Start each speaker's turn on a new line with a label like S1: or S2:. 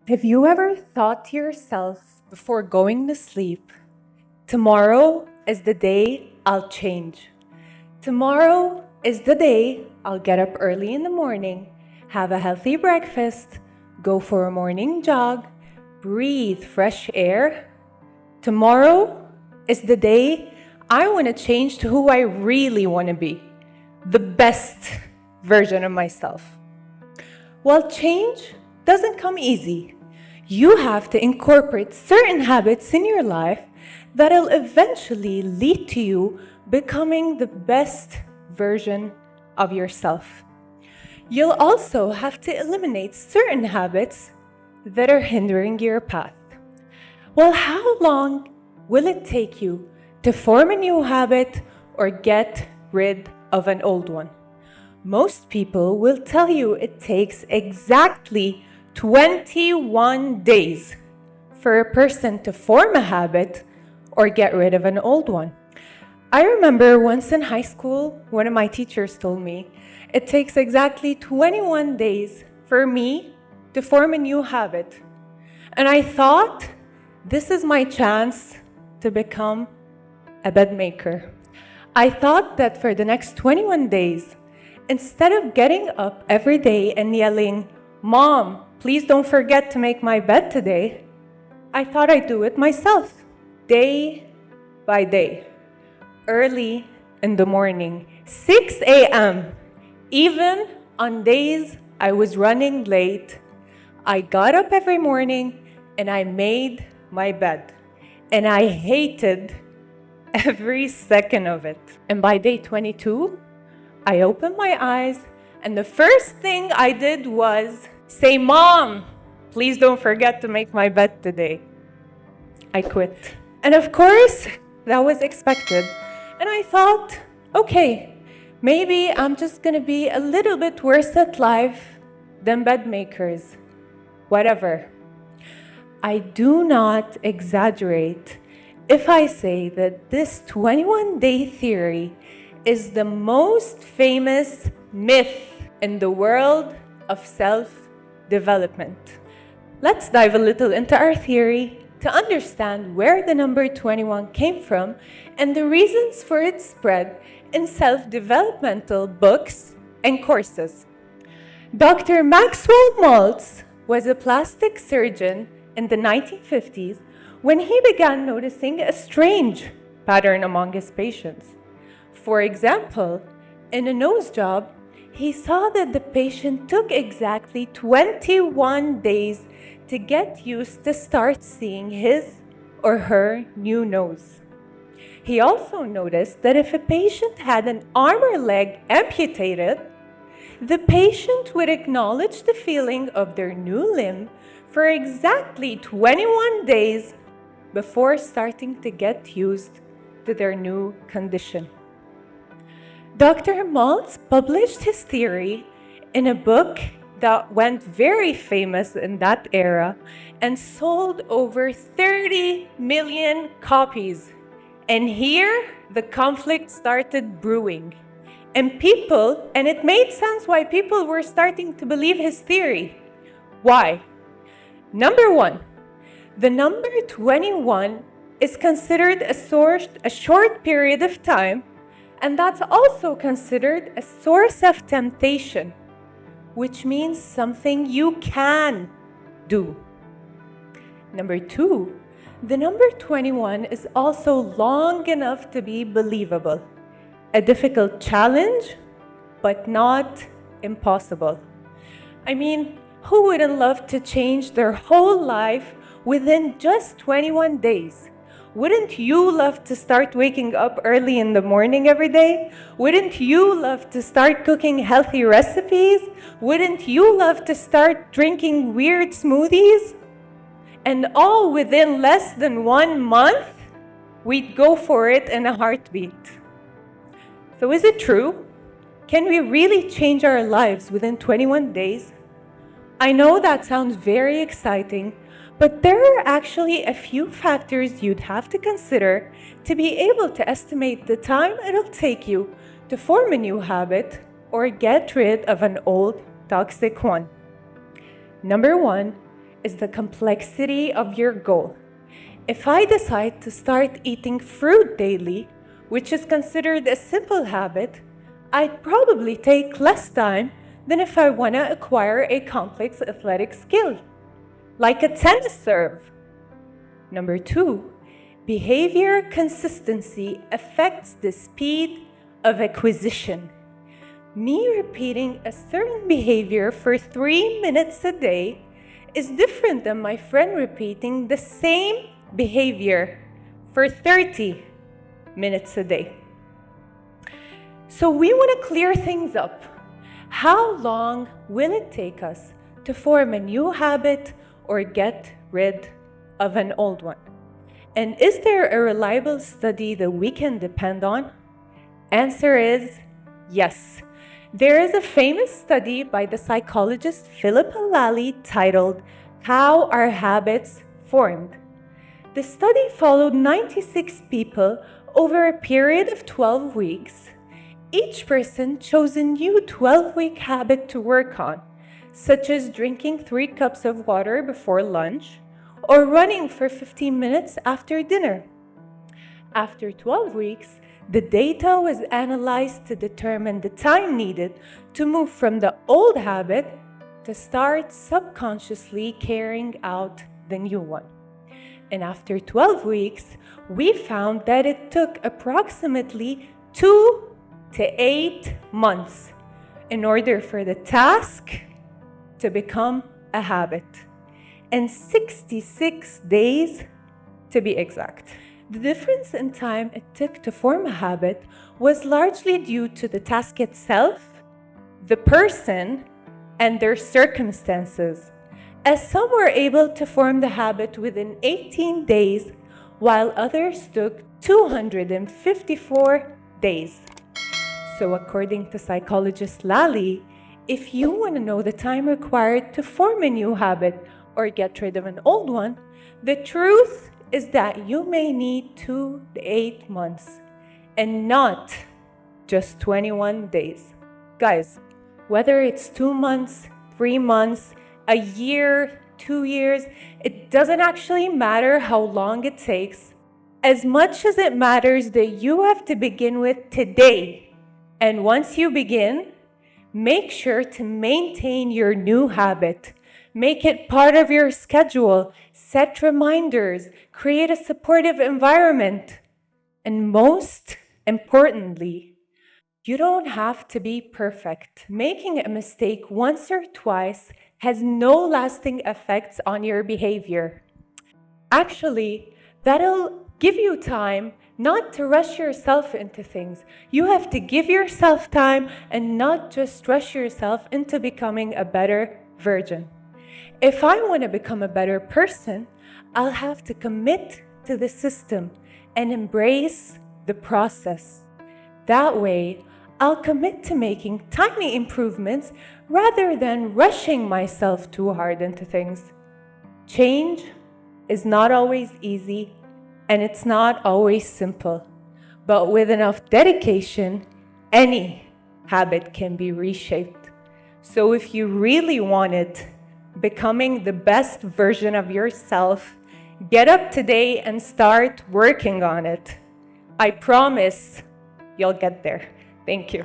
S1: Have you ever thought to yourself before going to sleep, tomorrow is the day I'll change? Tomorrow is the day I'll get up early in the morning, have a healthy breakfast, go for a morning jog, breathe fresh air. Tomorrow is the day I want to change to who I really want to be, the best version of myself. Well, change doesn't come easy. You have to incorporate certain habits in your life that'll eventually lead to you becoming the best version of yourself. You'll also have to eliminate certain habits that are hindering your path. Well, how long will it take you to form a new habit or get rid of an old one? Most people will tell you it takes exactly 21 days for a person to form a habit or get rid of an old one. I remember once in high school, one of my teachers told me it takes exactly 21 days for me to form a new habit. And I thought, this is my chance to become a bed maker. I thought that for the next 21 days, instead of getting up every day and yelling, "Mom, please don't forget to make my bed today," I thought I'd do it myself, day by day, early in the morning, 6 a.m. Even on days I was running late, I got up every morning and I made my bed. And I hated every second of it. And by day 22, I opened my eyes and the first thing I did was say, "Mom, please don't forget to make my bed today." I quit. And of course, that was expected. And I thought, okay, maybe I'm just gonna be a little bit worse at life than bed makers. Whatever. I do not exaggerate if I say that this 21-day theory is the most famous myth in the world of self-development. Let's dive a little into our theory to understand where the number 21 came from and the reasons for its spread in self-developmental books and courses. Dr. Maxwell Maltz was a plastic surgeon in the 1950s when he began noticing a strange pattern among his patients. For example, in a nose job, he saw that the patient took exactly 21 days to get used to start seeing his or her new nose. He also noticed that if a patient had an arm or leg amputated, the patient would acknowledge the feeling of their new limb for exactly 21 days before starting to get used to their new condition. Dr. Maltz published his theory in a book that went very famous in that era and sold over 30 million copies. And here, the conflict started brewing. And it made sense why people were starting to believe his theory. Why? Number one, the number 21 is considered a short period of time, and that's also considered a source of temptation, which means something you can do. Number two, the number 21 is also long enough to be believable. A difficult challenge, but not impossible. I mean, who wouldn't love to change their whole life within just 21 days? Wouldn't you love to start waking up early in the morning every day? Wouldn't you love to start cooking healthy recipes? Wouldn't you love to start drinking weird smoothies? And all within less than 1 month, we'd go for it in a heartbeat. So is it true? Can we really change our lives within 21 days? I know that sounds very exciting, but there are actually a few factors you'd have to consider to be able to estimate the time it'll take you to form a new habit or get rid of an old toxic one. Number one, is the complexity of your goal. If I decide to start eating fruit daily, which is considered a simple habit, I'd probably take less time than if I want to acquire a complex athletic skill, like a tennis serve. Number 2, behavior consistency affects the speed of acquisition. Me repeating a certain behavior for 3 minutes a day is different than my friend repeating the same behavior for 30 minutes a day. So we want to clear things up. How long will it take us to form a new habit or get rid of an old one? And is there a reliable study that we can depend on? Answer is yes. There is a famous study by the psychologist Philippe Lally titled "How Are Habits Formed?" The study followed 96 people over a period of 12 weeks. Each person chose a new 12-week habit to work on, such as drinking 3 cups of water before lunch or running for 15 minutes after dinner. After 12 weeks, the data was analyzed to determine the time needed to move from the old habit to start subconsciously carrying out the new one. And after 12 weeks, we found that it took approximately 2 to 8 months in order for the task to become a habit, and 66 days to be exact. The difference in time it took to form a habit was largely due to the task itself, the person, and their circumstances, as some were able to form the habit within 18 days, while others took 254 days. So according to psychologist Lally, if you want to know the time required to form a new habit or get rid of an old one, the truth is that you may need 2 to 8 months and not just 21 days. Guys, whether it's 2 months, 3 months, a year, 2 years, it doesn't actually matter how long it takes, as much as it matters that you have to begin with today. And once you begin, make sure to maintain your new habit. Make it part of your schedule, set reminders, create a supportive environment. And most importantly, you don't have to be perfect. Making a mistake once or twice has no lasting effects on your behavior. Actually, that'll give you time not to rush yourself into things. You have to give yourself time and not just rush yourself into becoming a better version. If I want to become a better person, I'll have to commit to the system and embrace the process. That way, I'll commit to making tiny improvements rather than rushing myself too hard into things. Change is not always easy, and it's not always simple. But with enough dedication, any habit can be reshaped. So if you really want it, becoming the best version of yourself, get up today and start working on it. I promise you'll get there. Thank you.